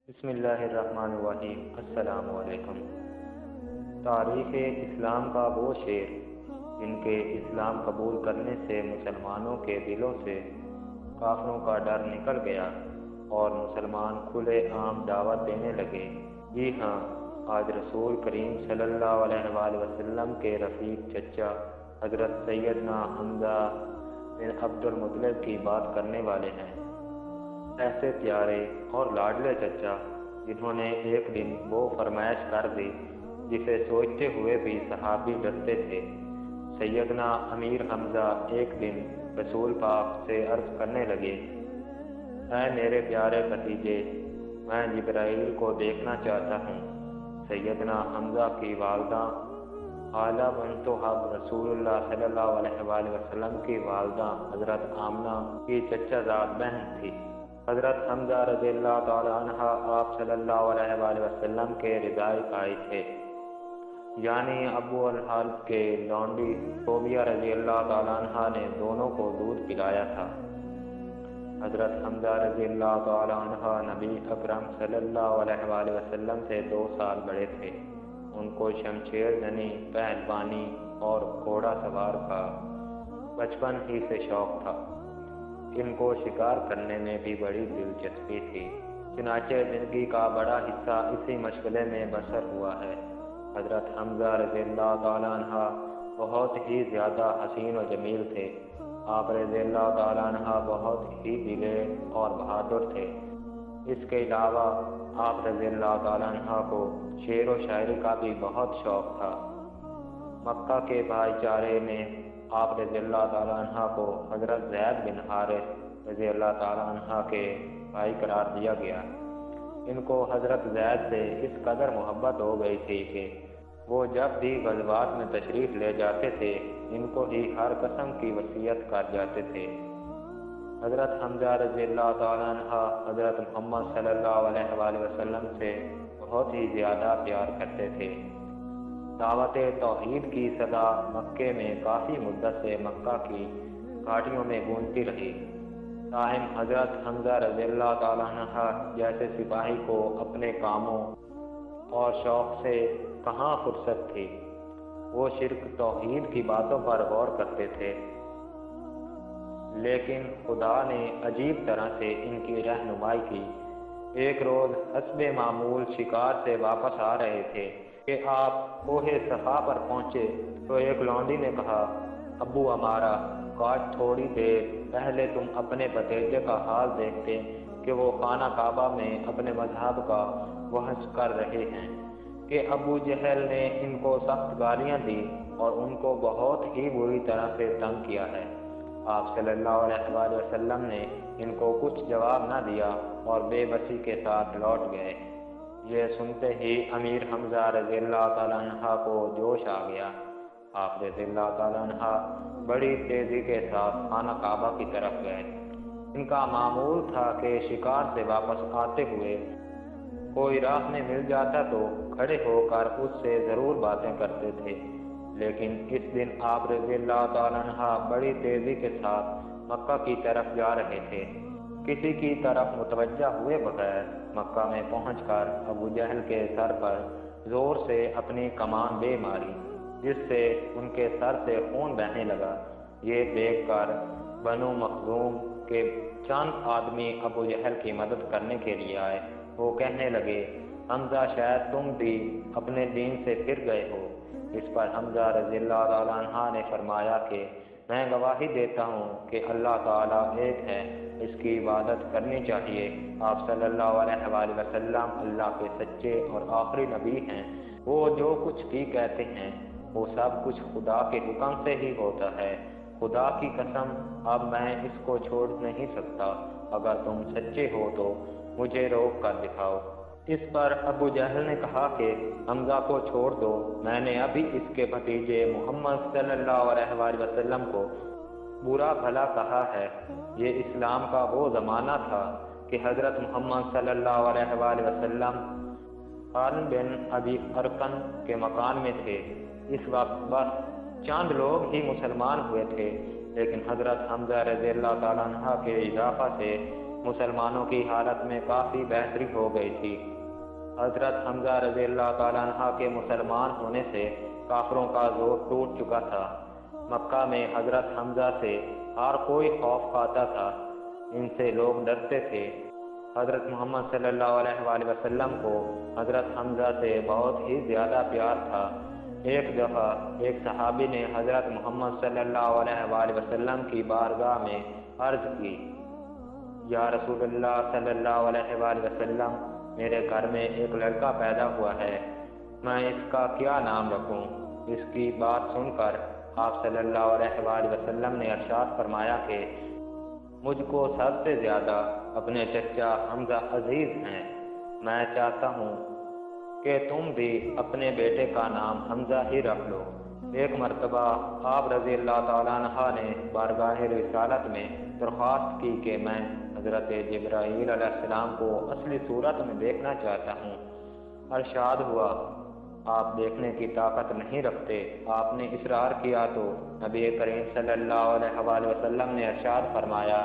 بسم اللہ الرحمن الرحیم۔ السلام علیکم۔ تاریخ اسلام کا وہ شیر جن کے اسلام قبول کرنے سے مسلمانوں کے دلوں سے کافروں کا ڈر نکل گیا اور مسلمان کھلے عام دعوت دینے لگے۔ جی ہاں، آج رسول کریم صلی اللہ علیہ وآلہ وسلم کے رفیق چچا حضرت سیدنا حمزہ بن عبد المطلب کی بات کرنے والے ہیں۔ ایسے پیارے اور لاڈلے چچا جنہوں نے ایک دن وہ فرمائش کر دی جسے سوچتے ہوئے بھی صحابی ڈرتے تھے۔ سیدنا امیر حمزہ ایک دن رسول پاک سے عرض کرنے لگے، اے میرے پیارے بھتیجے، میں جبرائیل کو دیکھنا چاہتا ہوں۔ سیدنا حمزہ کی والدہ خالہ بنت وہب رسول اللہ صلی اللہ علیہ وآلہ وسلم کی والدہ حضرت آمنہ کی چچا زاد بہن تھی۔ حضرت حمزہ رضی اللہ تعالیٰ عنہ آپ صلی اللہ علیہ وآلہ وسلم کے رضائے پائی تھے، یعنی ابو الحال کے لونڈی صوبیہ رضی اللہ تعالیٰ عنہ نے دونوں کو دودھ پلایا تھا۔ حضرت حمزہ رضی اللہ تعالیٰ عنہ نبی اکرم صلی اللہ علیہ وآلہ وسلم سے 2 سال بڑے تھے۔ ان کو شمشیر زنی، پہلوانی اور گھوڑا سوار کا بچپن ہی سے شوق تھا۔ ان کو شکار کرنے میں بھی بڑی دلچسپی تھی، چنانچہ زندگی کا بڑا حصہ اسی مشغلے میں بسر ہوا ہے۔ حضرت حمزہ رضی اللہ تعالیٰ عنہ بہت ہی زیادہ حسین و جمیل تھے۔ آپ رضی اللہ تعالیٰ عنہ بہت ہی دلیر اور بہادر تھے۔ اس کے علاوہ آپ رضی اللہ تعالیٰ عنہ کو شعر و شاعری کا بھی بہت شوق تھا۔ مکہ کے بھائی چارے میں آپ رضی اللہ تعالیٰ عنہ کو حضرت زید بن حارث رضی اللہ تعالیٰ عنہ کے بھائی قرار دیا گیا۔ ان کو حضرت زید سے اس قدر محبت ہو گئی تھی کہ وہ جب بھی غزوات میں تشریف لے جاتے تھے ان کو ہی ہر قسم کی وصیت کر جاتے تھے۔ حضرت حمزہ رضی اللہ تعالیٰ عنہ حضرت محمد صلی اللہ علیہ وآلہ وسلم سے بہت ہی زیادہ پیار کرتے تھے۔ دعوت توحید کی صدا مکے میں کافی مدت سے مکہ کی گھاٹیوں میں گونجتی رہی، تاہم حضرت حمزہ رضی اللہ تعالیٰ عنہ جیسے سپاہی کو اپنے کاموں اور شوق سے کہاں فرصت تھی۔ وہ شرک توحید کی باتوں پر غور کرتے تھے، لیکن خدا نے عجیب طرح سے ان کی رہنمائی کی۔ ایک روز حسب معمول شکار سے واپس آ رہے تھے کہ آپ کوہ صفا پر پہنچے تو ایک لونڈی نے کہا، ابو ہمارا، کاش تھوڑی دیر پہلے تم اپنے بھتیجے کا حال دیکھتے کہ وہ خانہ کعبہ میں اپنے مذہب کا بحث کر رہے ہیں کہ ابو جہل نے ان کو سخت گالیاں دی اور ان کو بہت ہی بری طرح سے تنگ کیا ہے۔ آپ صلی اللہ علیہ وآلہ وسلم نے ان کو کچھ جواب نہ دیا اور بے بسی کے ساتھ لوٹ گئے۔ یہ سنتے ہی امیر حمزہ رضی اللہ تعالیٰ عنہ کو جوش آ گیا۔ آپ رضی اللہ تعالیٰ عنہ بڑی تیزی کے ساتھ خانہ کعبہ کی طرف گئے۔ ان کا معمول تھا کہ شکار سے واپس آتے ہوئے کوئی راہ میں مل جاتا تو کھڑے ہو کر اس سے ضرور باتیں کرتے تھے، لیکن اس دن آپ رضی اللہ تعالیٰ عنہ بڑی تیزی کے ساتھ مکہ کی طرف جا رہے تھے، کسی کی طرف متوجہ ہوئے بغیر۔ مکہ میں پہنچ کر ابو جہل کے سر پر زور سے اپنی کمان دے ماری، جس سے ان کے سر سے خون بہنے لگا۔ یہ دیکھ کر بنو مخزوم کے چند آدمی ابو جہل کی مدد کرنے کے لیے آئے۔ وہ کہنے لگے، حمزہ شاید تم بھی اپنے دین سے پھر گئے ہو۔ اس پر حمزہ رضی اللہ تعالیٰ عنہ نے فرمایا کہ میں گواہی دیتا ہوں کہ اللہ تعالیٰ ایک ہے، اس کی عبادت کرنی چاہیے۔ آپ صلی اللہ علیہ وآلہ وسلم اللہ کے سچے اور آخری نبی ہیں۔ وہ جو کچھ بھی کہتے ہیں وہ سب کچھ خدا کے حکم سے ہی ہوتا ہے۔ خدا کی قسم اب میں اس کو چھوڑ نہیں سکتا، اگر تم سچے ہو تو مجھے روک کر دکھاؤ۔ اس پر ابو جہل نے کہا کہ حمزہ کو چھوڑ دو، میں نے ابھی اس کے بھتیجے محمد صلی اللہ علیہ وآلہ وسلم کو برا بھلا کہا ہے۔ یہ اسلام کا وہ زمانہ تھا کہ حضرت محمد صلی اللہ علیہ وآلہ وسلم خالد بن ابی ارکن کے مکان میں تھے۔ اس وقت بس چند لوگ ہی مسلمان ہوئے تھے، لیکن حضرت حمزہ رضی اللہ تعالیٰ عنہ کے اضافہ سے مسلمانوں کی حالت میں کافی بہتری ہو گئی تھی۔ حضرت حمزہ رضی اللہ تعالیٰ عنہ کے مسلمان ہونے سے کافروں کا زور ٹوٹ چکا تھا۔ مکہ میں حضرت حمزہ سے ہر کوئی خوف کھاتا تھا، ان سے لوگ ڈرتے تھے۔ حضرت محمد صلی اللہ علیہ وآلہ وسلم کو حضرت حمزہ سے بہت ہی زیادہ پیار تھا۔ ایک دفعہ ایک صحابی نے حضرت محمد صلی اللہ علیہ وآلہ وسلم کی بارگاہ میں عرض کی، یا رسول اللہ صلی اللہ علیہ وآلہ وسلم، میرے گھر میں ایک لڑکا پیدا ہوا ہے، میں اس کا کیا نام رکھوں؟ اس کی بات سن کر آپ صلی اللہ علیہ وآلہ وسلم نے ارشاد فرمایا کہ مجھ کو سب سے زیادہ اپنے چچا حمزہ عزیز ہیں، میں چاہتا ہوں کہ تم بھی اپنے بیٹے کا نام حمزہ ہی رکھ لو۔ ایک مرتبہ آپ رضی اللہ تعالیٰ عنہ نے بارگاہ رسالت میں درخواست کی کہ میں حضرت جبرائیل علیہ السلام کو اصلی صورت میں دیکھنا چاہتا ہوں۔ ارشاد ہوا، آپ دیکھنے کی طاقت نہیں رکھتے۔ آپ نے اصرار کیا تو نبی کریم صلی اللہ علیہ وآلہ وسلم نے ارشاد فرمایا،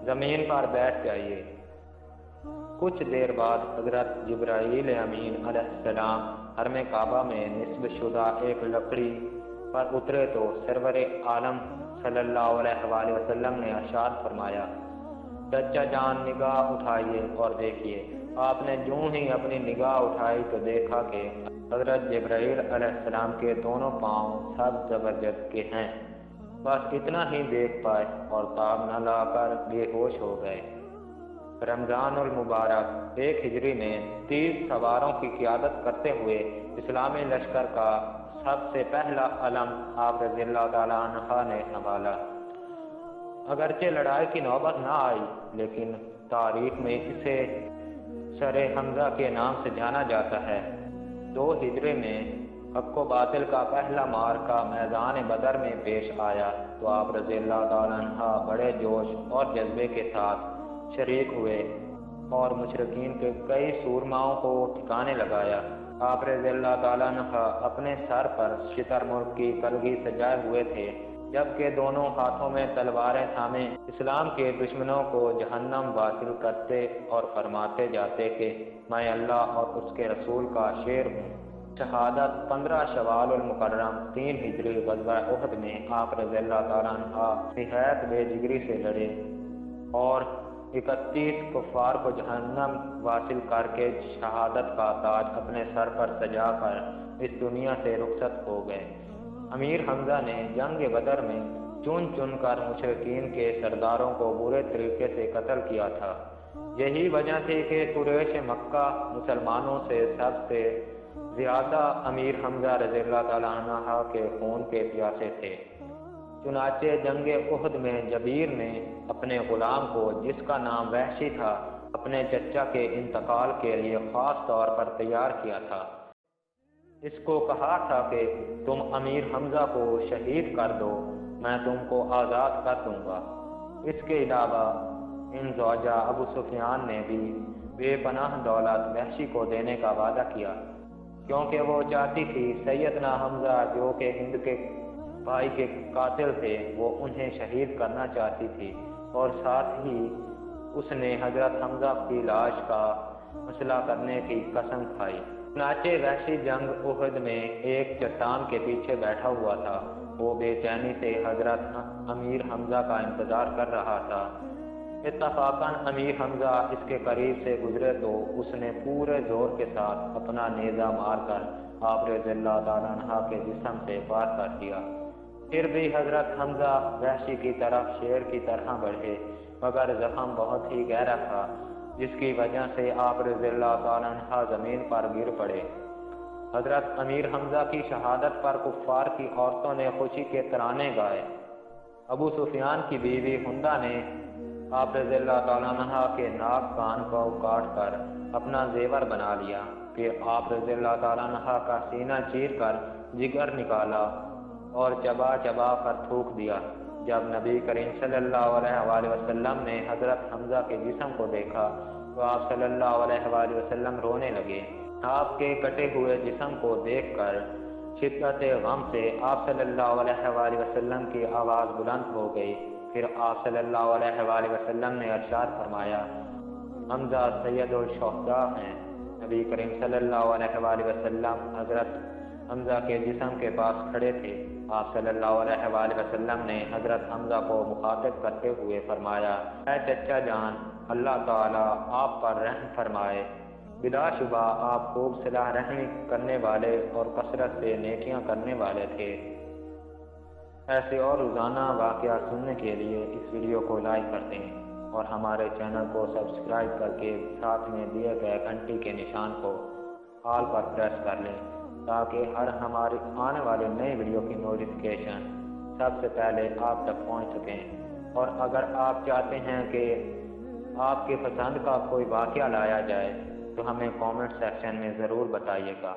زمین پر بیٹھ جائیے۔ کچھ دیر بعد حضرت جبرائیل امین علیہ السلام حرم کعبہ میں نصب شدہ ایک لکڑی پر اترے تو سرور عالم صلی اللہ علیہ وآلہ وسلم نے ارشاد فرمایا، چچا جان نگاہ اٹھائیے اور دیکھیے۔ آپ نے جو ہی اپنی نگاہ اٹھائی تو دیکھا کہ حضرت جبرائیل علیہ السلام کے دونوں پاؤں سب زبرجد کے ہیں۔ بس اتنا ہی دیکھ پائے اور تاب نہ لا کر بے ہوش ہو گئے۔ رمضان المبارک 1 ہجری میں 30 سواروں کی قیادت کرتے ہوئے اسلامی لشکر کا سب سے پہلا علم آپ رضی اللہ تعالیٰ عنہ نے سنبھالا۔ اگرچہ لڑائی کی نوبت نہ آئی، لیکن تاریخ میں اسے سر حمزہ کے نام سے جانا جاتا ہے۔ 2 ہجری میں حق و باطل کا پہلا معرکہ میدان بدر میں پیش آیا تو آپ رضی اللہ تعالیٰ عنہ بڑے جوش اور جذبے کے ساتھ شریک ہوئے اور مشرکین کے کئی سورماؤں کو ٹھکانے لگایا۔ آپ رضی اللہ تعالیٰ عنہ اپنے سر پر شتر ملک کی کلگی سجائے ہوئے تھے، جبکہ دونوں ہاتھوں میں تلواریں تھامے اسلام کے دشمنوں کو جہنم واصل کرتے اور فرماتے جاتے کہ میں اللہ اور اس کے رسول کا شیر ہوں۔ شہادت 15 شوال المکرم 3 ہجری غزوہ احد میں آپ رضی اللہ تعالیٰ عنہ نہایت بے جگری سے لڑے اور 31 کفار کو جہنم واصل کر کے شہادت کا تاج اپنے سر پر سجا کر اس دنیا سے رخصت ہو گئے۔ امیر حمزہ نے جنگ بدر میں چن چن کر مشرکین کے سرداروں کو برے طریقے سے قتل کیا تھا۔ یہی وجہ تھی کہ قریش مکہ مسلمانوں سے سب سے زیادہ امیر حمزہ رضی اللہ تعالیٰ عنہ کے خون کے پیاسے تھے۔ چنانچہ جنگ احد میں جبیر نے اپنے غلام کو، جس کا نام وحشی تھا، اپنے چچا کے انتقال کے لیے خاص طور پر تیار کیا تھا۔ اس کو کہا تھا کہ تم امیر حمزہ کو شہید کر دو، میں تم کو آزاد کر دوں گا۔ اس کے علاوہ ان زوجہ ابو سفیان نے بھی بے پناہ دولت وحشی کو دینے کا وعدہ کیا، کیونکہ وہ چاہتی تھی سیدنا حمزہ جو کہ ہند کے بھائی کے قاتل تھے، وہ انہیں شہید کرنا چاہتی تھی، اور ساتھ ہی اس نے حضرت حمزہ کی لاش کا مسئلہ کرنے کی قسم کھائی۔ چنانچہ وحشی جنگ احد میں ایک چٹان کے پیچھے بیٹھا ہوا تھا۔ وہ بے چینی سے حضرت امیر حمزہ کا انتظار کر رہا تھا۔ اتفاقاً امیر حمزہ اس کے قریب سے گزرے تو اس نے پورے زور کے ساتھ اپنا نیزہ مار کر آپ رضی اللہ تعالیٰ عنہ کے جسم سے وار کر دیا۔ پھر بھی حضرت حمزہ وحشی کی طرف شیر کی طرح بڑھے، مگر زخم بہت ہی گہرا تھا، جس کی وجہ سے آپ رضی اللہ تعالیٰ عنہ زمین پر گر پڑے۔ حضرت امیر حمزہ کی شہادت پر کفار کی عورتوں نے خوشی کے ترانے گائے۔ ابو سفیان کی بیوی ہندہ نے آپ رضی اللہ تعالیٰ عنہ کے ناک کان کو کاٹ کر اپنا زیور بنا لیا۔ پھر آپ رضی اللہ تعالیٰ عنہ کا سینہ چیر کر جگر نکالا اور چبا چبا کر تھوک دیا۔ جب نبی کریم صلی اللہ علیہ وآلہ وسلم نے حضرت حمزہ کے جسم کو دیکھا تو آپ صلی اللہ علیہ وآلہ وسلم رونے لگے۔ آپ کے کٹے ہوئے جسم کو دیکھ کر شدت غم سے آپ صلی اللہ علیہ وآلہ وسلم کی آواز بلند ہو گئی۔ پھر آپ صلی اللہ علیہ وآلہ وسلم نے ارشاد فرمایا، حمزہ سید الشہداء ہیں۔ نبی کریم صلی اللہ علیہ وآلہ وسلم حضرت حمزہ کے جسم کے پاس کھڑے تھے۔ آپ صلی اللہ علیہ وآلہ وسلم نے حضرت حمزہ کو مخاطب کرتے ہوئے فرمایا، اے چچا جان، اللہ تعالیٰ آپ پر رحم فرمائے۔ بلا شبہ آپ خوب صلح رحمی کرنے والے اور کثرت سے نیکیاں کرنے والے تھے۔ ایسے اور روزانہ واقعات سننے کے لیے اس ویڈیو کو لائک کر دیں اور ہمارے چینل کو سبسکرائب کر کے ساتھ میں دیے گئے گھنٹی کے نشان کو آل پر پریس کر لیں تاکہ ہر ہماری آنے والے نئے ویڈیو کی نوٹیفیکیشن سب سے پہلے آپ تک پہنچ سکیں۔ اور اگر آپ چاہتے ہیں کہ آپ کے پسند کا کوئی واقعہ لایا جائے تو ہمیں کامنٹ سیکشن میں ضرور بتائیے گا۔